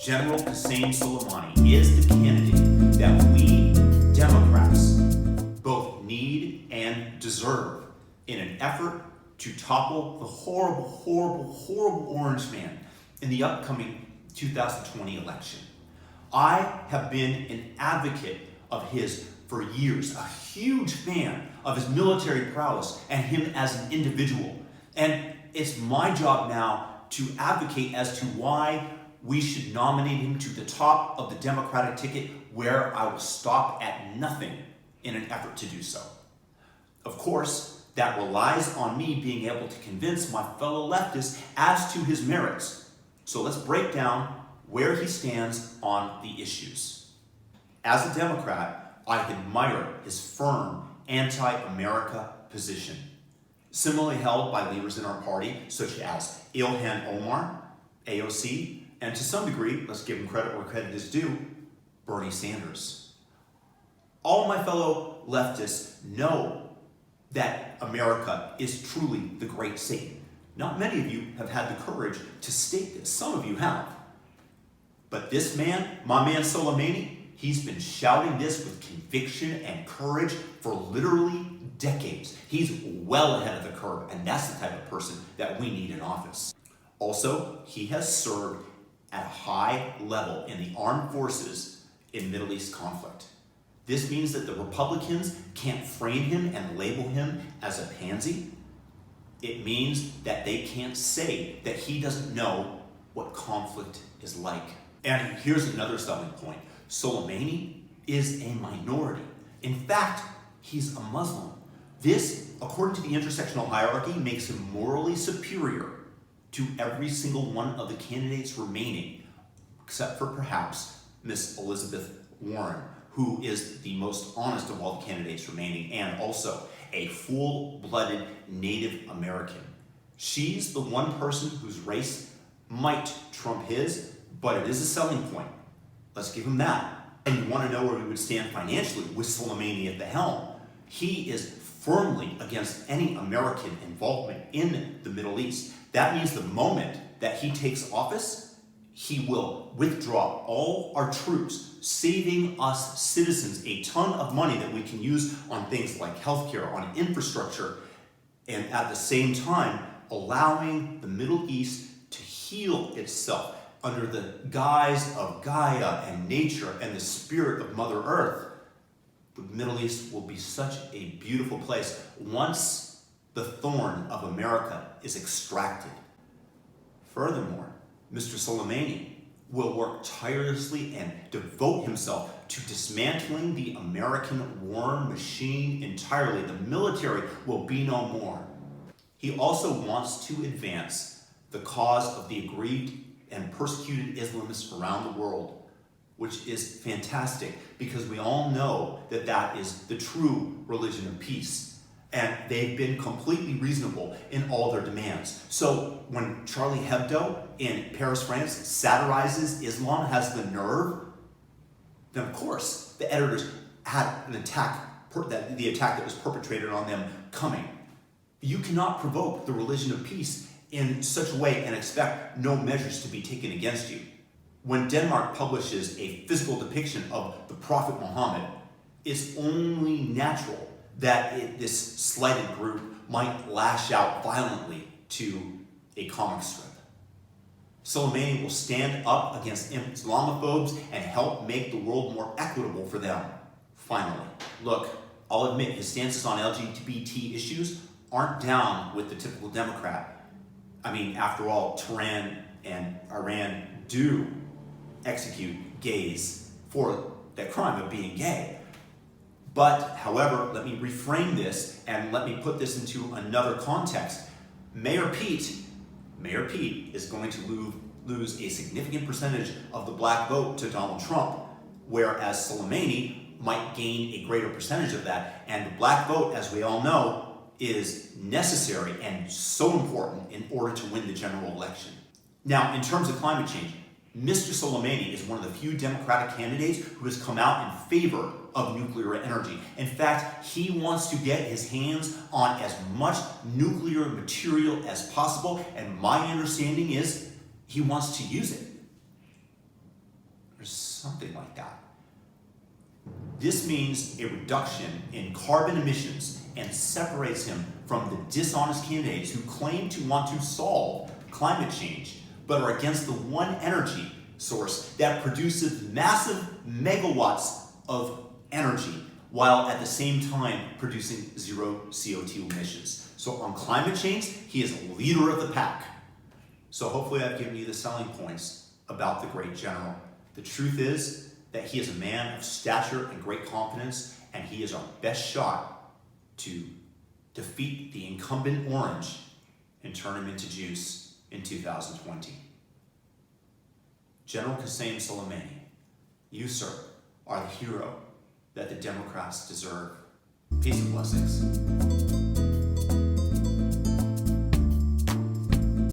General Qasem Soleimani is the candidate that we Democrats both need and deserve in an effort to topple the horrible orange man in the upcoming 2020 election. I have been an advocate of his for years, a huge fan of his military prowess and him as an individual. And it's my job now to advocate as to why we should nominate him to the top of the Democratic ticket, where I will stop at nothing in an effort to do so. Of course, that relies on me being able to convince my fellow leftists as to his merits. So let's break down where he stands on the issues. As a Democrat, I admire his firm anti-America position, similarly held by leaders in our party such as Ilhan Omar, AOC, and to some degree, let's give him credit where credit is due, Bernie Sanders. All my fellow leftists know that America is truly the great Satan. Not many of you have had the courage to state this. Some of you have. But this man, my man Soleimani, he's been shouting this with conviction and courage for literally decades. He's well ahead of the curve, and that's the type of person that we need in office. Also, he has served at a high level in the armed forces in Middle East conflict. This means that the Republicans can't frame him and label him as a pansy. It means that they can't say that he doesn't know what conflict is like. And here's another selling point. Soleimani is a minority. In fact, he's a Muslim. This, according to the intersectional hierarchy, makes him morally superior to every single one of the candidates remaining, except for perhaps Miss Elizabeth Warren, who is the most honest of all the candidates remaining, and also a full-blooded Native American. She's the one person whose race might trump his, but it is a selling point. Let's give him that. And you want to know where we would stand financially with Soleimani at the helm. He is firmly against any American involvement in the Middle East. That means the moment that he takes office, he will withdraw all our troops, saving us citizens a ton of money that we can use on things like healthcare, on infrastructure, and at the same time, allowing the Middle East to heal itself under the guise of Gaia and nature and the spirit of Mother Earth. The Middle East will be such a beautiful place once the thorn of America is extracted. Furthermore, Mr. Soleimani will work tirelessly and devote himself to dismantling the American war machine entirely. The military will be no more. He also wants to advance the cause of the aggrieved and persecuted Islamists around the world, which is fantastic because we all know that that is the true religion of peace. And they've been completely reasonable in all their demands. So when Charlie Hebdo in Paris, France satirizes Islam, has the nerve, then of course the editors had an attack, the attack that was perpetrated on them coming. You cannot provoke the religion of peace in such a way and expect no measures to be taken against you. When Denmark publishes a physical depiction of the Prophet Muhammad, it's only natural that this slighted group might lash out violently to a comic strip. Soleimani will stand up against Islamophobes and help make the world more equitable for them. Finally, look, I'll admit his stances on LGBT issues aren't down with the typical Democrat. I mean, after all, Tehran and Iran do execute gays for that crime of being gay. But, however, let me reframe this and let me put this into another context. Mayor Pete is going to lose a significant percentage of the black vote to Donald Trump, whereas Soleimani might gain a greater percentage of that. And the black vote, as we all know, is necessary and so important in order to win the general election. Now, in terms of climate change, Mr. Soleimani is one of the few Democratic candidates who has come out in favor of nuclear energy. In fact, he wants to get his hands on as much nuclear material as possible, and my understanding is he wants to use it. something like that. This means a reduction in carbon emissions and separates him from the dishonest candidates who claim to want to solve climate change, but are against the one energy source that produces massive megawatts of energy while at the same time producing zero CO2 emissions. So on climate change, he is a leader of the pack. So hopefully I've given you the selling points about the great general. The truth is that he is a man of stature and great confidence, and he is our best shot to defeat the incumbent orange and turn him into juice in 2020. General Qasem Soleimani, you, sir, are the hero that the Democrats deserve. Peace and blessings.